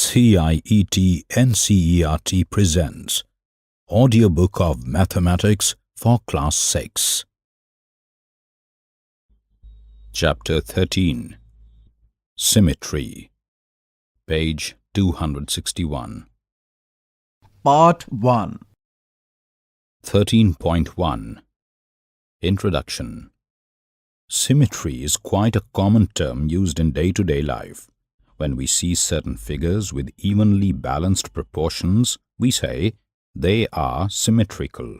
CIET NCERT presents Audiobook of Mathematics for Class 6. Chapter 13 Symmetry, page 261. Part 1. 13.1 Introduction. Symmetry is quite a common term used in day-to-day life. When we see certain figures with evenly balanced proportions, we say they are symmetrical.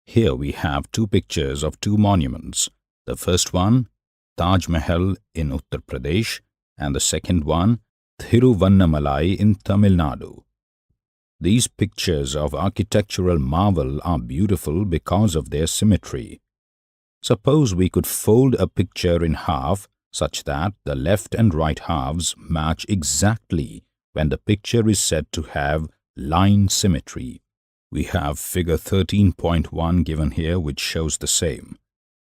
Here we have two pictures of two monuments. The first one, Taj Mahal in Uttar Pradesh, and the second one, Thiruvannamalai in Tamil Nadu. These pictures of architectural marvel are beautiful because of their symmetry. Suppose we could fold a picture in half such that the left and right halves match exactly when the picture is said to have line symmetry. We have figure 13.1 given here, which shows the same.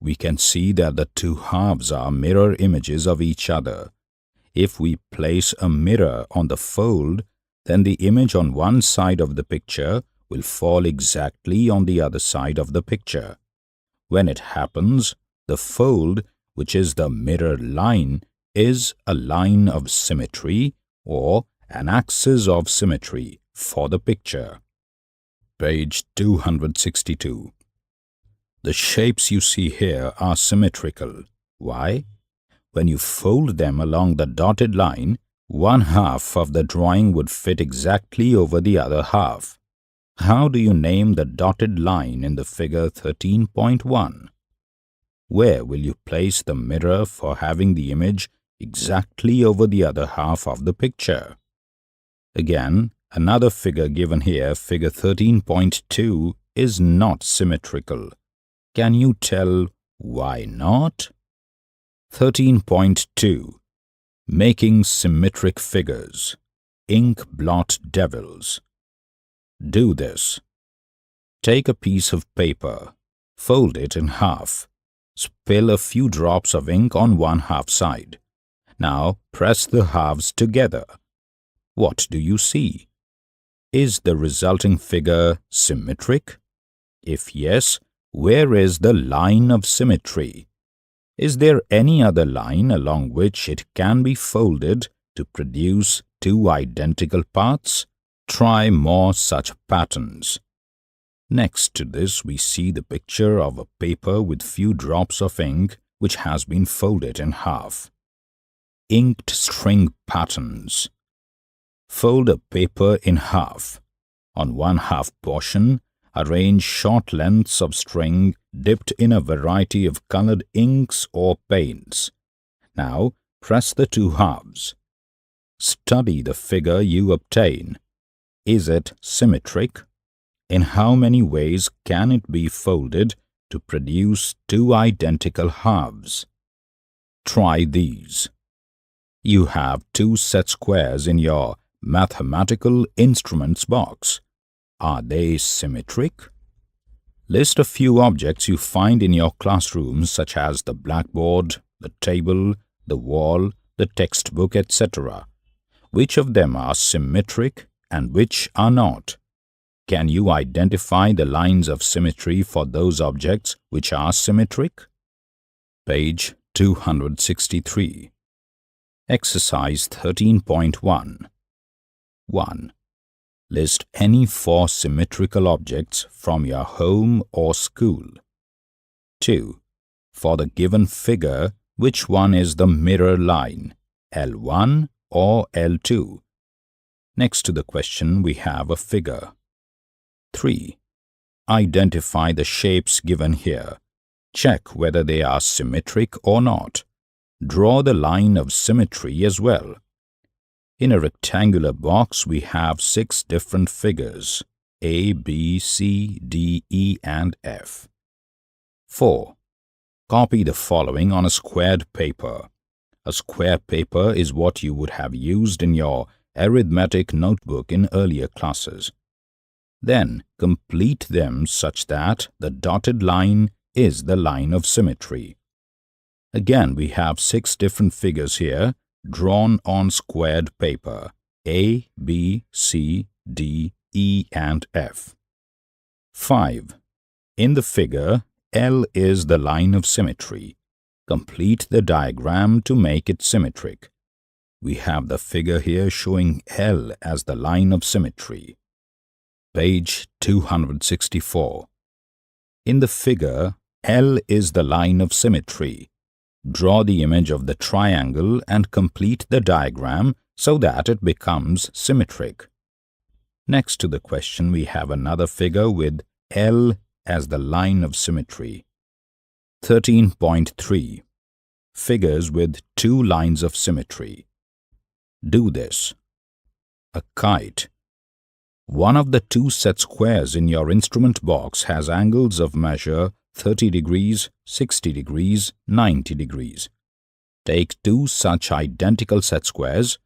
We can see that the two halves are mirror images of each other. If we place a mirror on the fold, then the image on one side of the picture will fall exactly on the other side of the picture. When it happens, the fold, which is the mirror line, is a line of symmetry or an axis of symmetry for the picture. Page 262. The shapes you see here are symmetrical. Why? When you fold them along the dotted line, one half of the drawing would fit exactly over the other half. How do you name the dotted line in the figure 13.1? Where will you place the mirror for having the image exactly over the other half of the picture? Again, another figure given here, figure 13.2, is not symmetrical. Can you tell why not? 13.2 Making symmetric figures. Ink blot devils. Do this. Take a piece of paper, fold it in half. Spill a few drops of ink on one half side. Now press the halves together. What do you see? Is the resulting figure symmetric? If yes, where is the line of symmetry? Is there any other line along which it can be folded to produce two identical parts? Try more such patterns. Next to this, we see the picture of a paper with few drops of ink which has been folded in half. Inked string patterns. Fold a paper in half. On one half portion, arrange short lengths of string dipped in a variety of colored inks or paints. Now, press the two halves. Study the figure you obtain. Is it symmetric? In how many ways can it be folded to produce two identical halves? Try these. You have two set squares in your mathematical instruments box. Are they symmetric? List a few objects you find in your classroom, such as the blackboard, the table, the wall, the textbook, etc. Which of them are symmetric and which are not? Can you identify the lines of symmetry for those objects which are symmetric? Page 263. Exercise 13.1. 1. List any four symmetrical objects from your home or school. 2. For the given figure, which one is the mirror line, L1 or L2? Next to the question, we have a figure. 3. Identify the shapes given here. Check whether they are symmetric or not. Draw the line of symmetry as well. In a rectangular box, we have 6 different figures, A, B, C, D, E, and F. 4. Copy the following on a squared paper. A square paper is what you would have used in your arithmetic notebook in earlier classes. Then complete them such that the dotted line is the line of symmetry. Again, we have 6 different figures here drawn on squared paper. A, B, C, D, E and F. 5. In the figure, L is the line of symmetry. Complete the diagram to make it symmetric. We have the figure here showing L as the line of symmetry. Page 264. In the figure, L is the line of symmetry. Draw the image of the triangle and complete the diagram so that it becomes symmetric. Next to the question, we have another figure with L as the line of symmetry. 13.3. Figures with two lines of symmetry. Do this. A kite. One of the two set squares in your instrument box has angles of measure 30 degrees, 60 degrees, 90 degrees. Take two such identical set squares,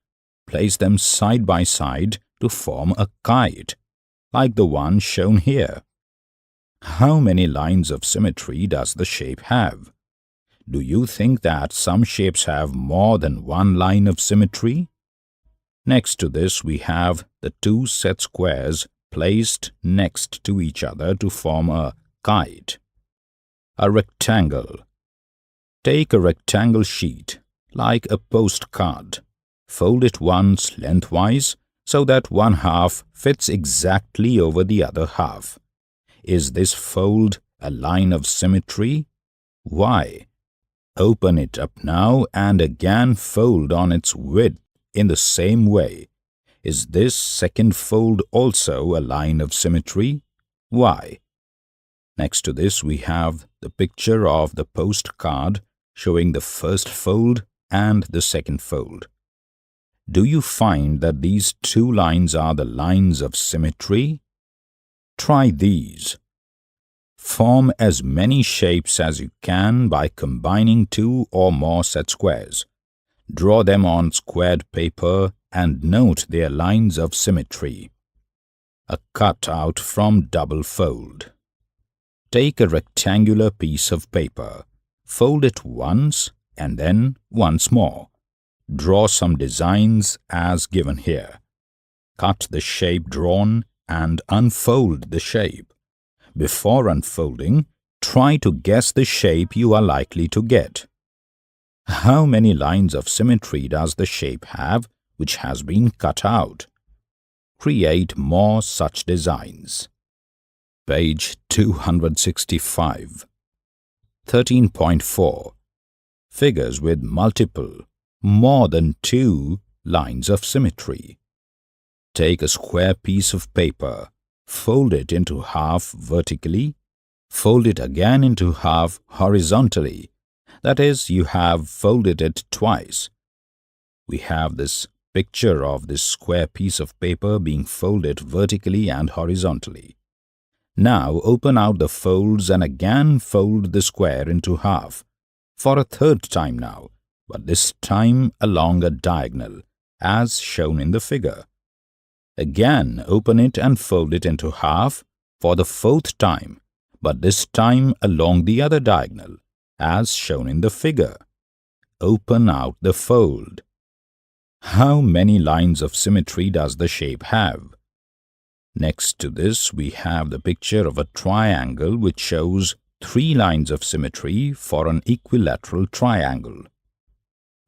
place them side by side to form a kite, like the one shown here. How many lines of symmetry does the shape have? Do you think that some shapes have more than one line of symmetry? Next to this, we have the two set squares placed next to each other to form a kite. A rectangle. Take a rectangle sheet, like a postcard. Fold it once lengthwise so that one half fits exactly over the other half. Is this fold a line of symmetry? Why? Open it up now and again fold on its width in the same way. Is this second fold also a line of symmetry? Why? Next to this, we have the picture of the postcard showing the first fold and the second fold. Do you find that these two lines are the lines of symmetry? Try these. Form as many shapes as you can by combining two or more set squares. Draw them on squared paper and note their lines of symmetry. A cutout from double fold. Take a rectangular piece of paper, fold it once and then once more. Draw some designs as given here. Cut the shape drawn and unfold the shape. Before unfolding, try to guess the shape you are likely to get. How many lines of symmetry does the shape have which has been cut out? Create more such designs. Page 265. 13.4. Figures with multiple, more than two lines of symmetry. Take a square piece of paper, fold it into half vertically, fold it again into half horizontally. That is, you have folded it twice. We have this picture of this square piece of paper being folded vertically and horizontally. Now open out the folds and again fold the square into half, for a third time now, but this time along a diagonal, as shown in the figure. Again open it and fold it into half for the fourth time, but this time along the other diagonal, as shown in the figure. Open out the fold. How many lines of symmetry does the shape have? Next to this, we have the picture of a triangle which shows 3 lines of symmetry for an equilateral triangle.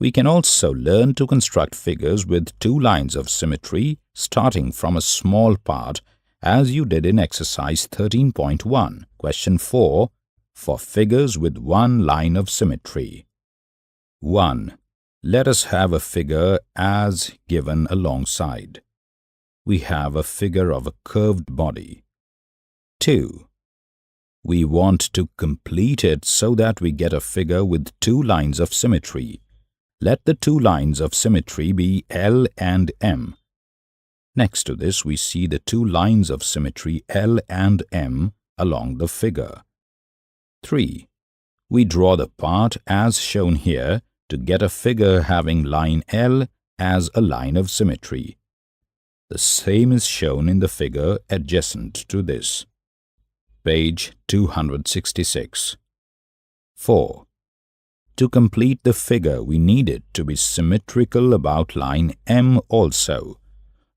We can also learn to construct figures with 2 lines of symmetry starting from a small part, as you did in exercise 13.1, question 4, for figures with 1 line of symmetry. 1. Let us have a figure as given alongside. We have a figure of a curved body. 2. We want to complete it so that we get a figure with 2 lines of symmetry. Let the 2 lines of symmetry be L and M. Next to this, we see the 2 lines of symmetry L and M along the figure. 3. We draw the part as shown here to get a figure having line L as a line of symmetry. The same is shown in the figure adjacent to this. Page 266. 4. To complete the figure, we need it to be symmetrical about line M also.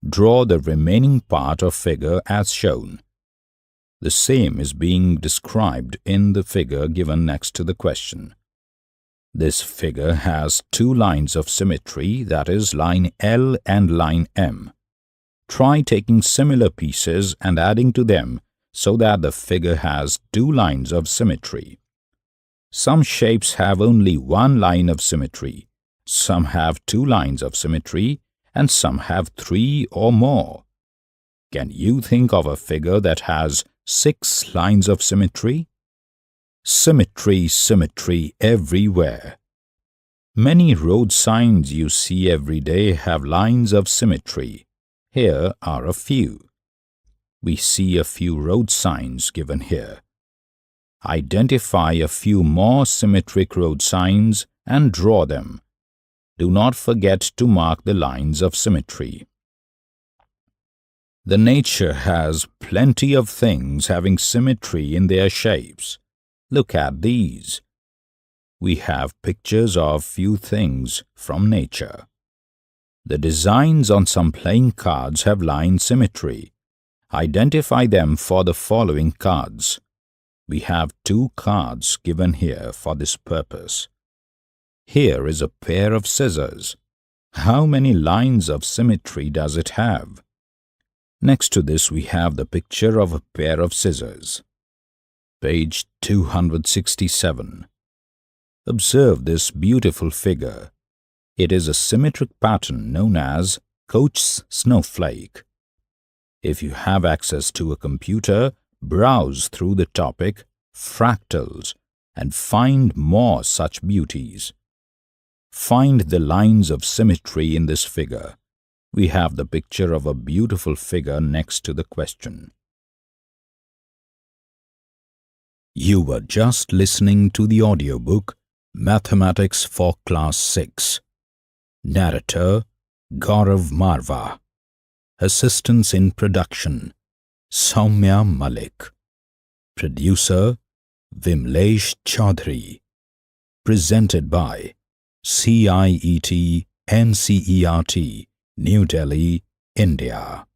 Draw the remaining part of figure as shown. The same is being described in the figure given next to the question. This figure has two lines of symmetry, that is, line L and line M. Try taking similar pieces and adding to them so that the figure has two lines of symmetry. Some shapes have only one line of symmetry, some have two lines of symmetry, and some have three or more. Can you think of a figure that has 6 lines of symmetry? Symmetry, symmetry everywhere. Many road signs you see every day have lines of symmetry. Here are a few. We see a few road signs given here. Identify a few more symmetric road signs and draw them. Do not forget to mark the lines of symmetry. The nature has plenty of things having symmetry in their shapes. Look at these. We have pictures of few things from nature. The designs on some playing cards have line symmetry. Identify them for the following cards. We have 2 cards given here for this purpose. Here is a pair of scissors. How many lines of symmetry does it have? Next to this we have the picture of a pair of scissors. Page 267. Observe this beautiful figure. It is a symmetric pattern known as Koch's snowflake. If you have access to a computer, browse through the topic fractals and find more such beauties. Find the lines of symmetry in this figure. We have the picture of a beautiful figure next to the question. You were just listening to the audiobook Mathematics for Class 6. Narrator Gaurav Marva. Assistance in production Soumya Malik. Producer Vimlesh Chaudhary. Presented by CIET NCERT, New Delhi, India.